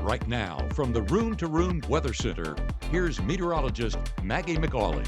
Right now, from the Room to Room Weather Center, here's meteorologist Maggye.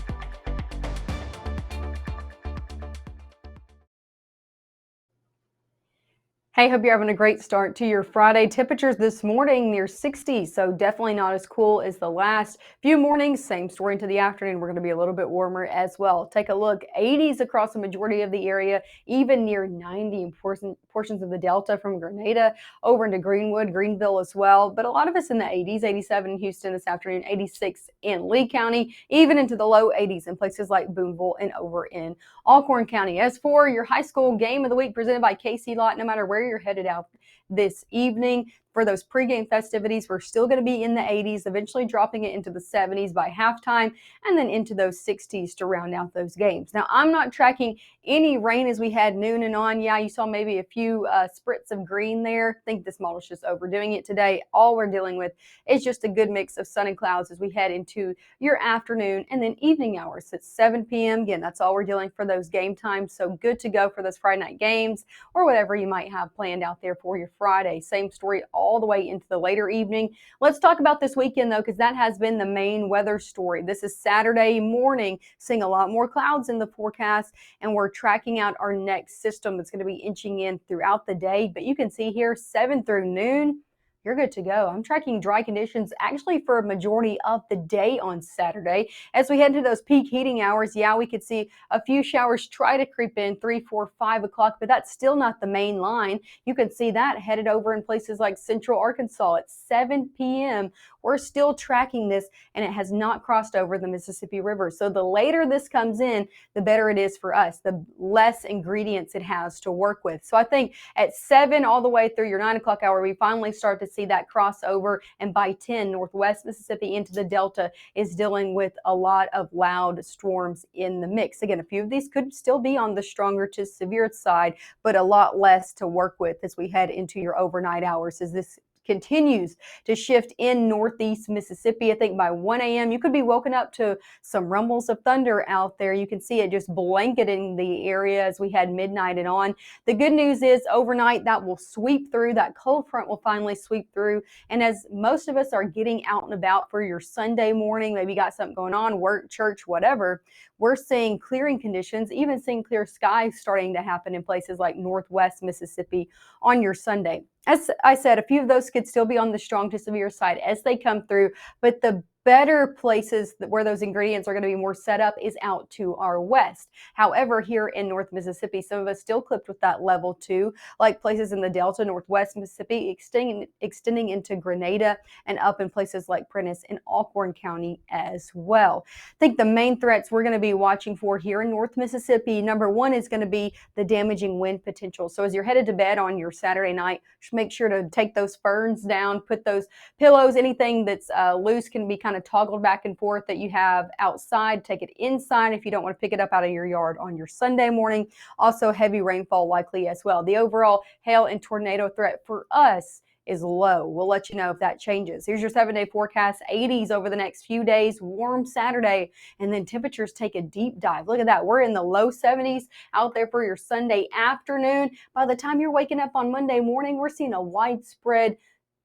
Hey, hope you're having a great start to your Friday. Temperatures this morning near 60, so definitely not as cool as the last few mornings. Same story into the afternoon. We're going to be a little bit warmer as well. Take a look, 80s across the majority of the area, even near 90 in portions of the Delta from Grenada over into Greenwood, Greenville as well. But a lot of us in the 80s, 87 in Houston this afternoon, 86 in Lee County, even into the low 80s in places like Boonville and over in Alcorn County. As for your high school game of the week presented by KC Lot, no matter where you're headed out this evening for those pregame festivities, we're still going to be in the 80s, eventually dropping it into the 70s by halftime and then into those 60s to round out those games. Now, I'm not tracking any rain as we had noon and on. Yeah, you saw maybe a few spritz of green there. I think this model's just overdoing it today. All we're dealing with is just a good mix of sun and clouds as we head into your afternoon and then evening hours at 7 p.m. Again, that's all we're dealing for those game times. So good to go for those Friday night games or whatever you might have planned out there for your Friday. Same story all the way into the later evening. Let's talk about this weekend though, because that has been the main weather story. This is Saturday morning, seeing a lot more clouds in the forecast, and we're tracking out our next system that's going to be inching in throughout the day. But you can see here 7 through noon, you're good to go. I'm tracking dry conditions actually for a majority of the day on Saturday. As we head into those peak heating hours, yeah, we could see a few showers try to creep in 3, 4, 5 o'clock, but that's still not the main line. You can see that headed over in places like central Arkansas at 7 p.m. We're still tracking this, and it has not crossed over the Mississippi River. So the later this comes in, the better it is for us, the less ingredients it has to work with. So I think at 7 all the way through your 9 o'clock hour, we finally start to see that crossover, and by 10, northwest Mississippi into the Delta is dealing with a lot of loud storms in the mix. Again, a few of these could still be on the stronger to severe side, but a lot less to work with as we head into your overnight hours as this continues to shift in northeast Mississippi. I think by 1 a.m. you could be woken up to some rumbles of thunder out there. You can see it just blanketing the area as we had midnight and on. The good news is overnight that will sweep through. That cold front will finally sweep through. And as most of us are getting out and about for your Sunday morning, maybe you got something going on, work, church, whatever, we're seeing clearing conditions, even seeing clear skies starting to happen in places like northwest Mississippi on your Sunday. As I said, a few of those could still be on the strong to severe side as they come through, but the better places where those ingredients are going to be more set up is out to our west. However, here in North Mississippi, some of us still clipped with that level 2, like places in the Delta, northwest Mississippi, extending into Grenada and up in places like Prentiss and Alcorn County as well. I think the main threats we're going to be watching for here in North Mississippi, number 1 is going to be the damaging wind potential. So as you're headed to bed on your Saturday night, just make sure to take those ferns down, put those pillows, anything that's loose can be kind of toggled back and forth that you have outside. Take it inside if you don't want to pick it up out of your yard on your Sunday morning. Also, heavy rainfall likely as well. The overall hail and tornado threat for us is low. We'll let you know if that changes. Here's your 7-day forecast. 80s over the next few days, warm Saturday, and then temperatures take a deep dive. Look at that. We're in the low 70s out there for your Sunday afternoon. By the time you're waking up on Monday morning, we're seeing a widespread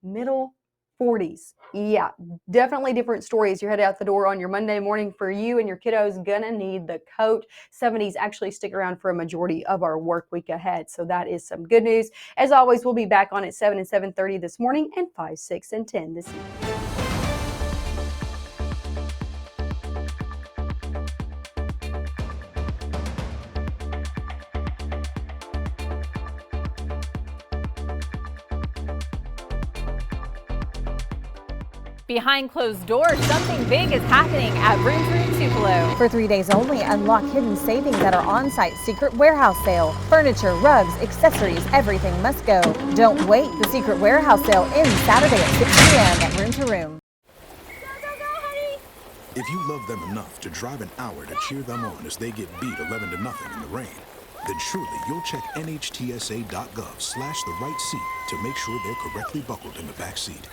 middle 40s. Yeah, definitely different stories. You're headed out the door on your Monday morning. For you and your kiddos, gonna need the coat. 70s actually stick around for a majority of our work week ahead. So that is some good news. As always, we'll be back on at 7 and 7:30 this morning and 5, 6, and 10 this evening. Behind closed doors, something big is happening at Room to Room Tupelo. For 3 days only, unlock hidden savings at our on-site secret warehouse sale. Furniture, rugs, accessories, everything must go. Don't wait. The secret warehouse sale ends Saturday at 6 p.m. at Room to Room. If you love them enough to drive an hour to cheer them on as they get beat 11-0 in the rain, then surely you'll check NHTSA.gov/the right seat to make sure they're correctly buckled in the back seat.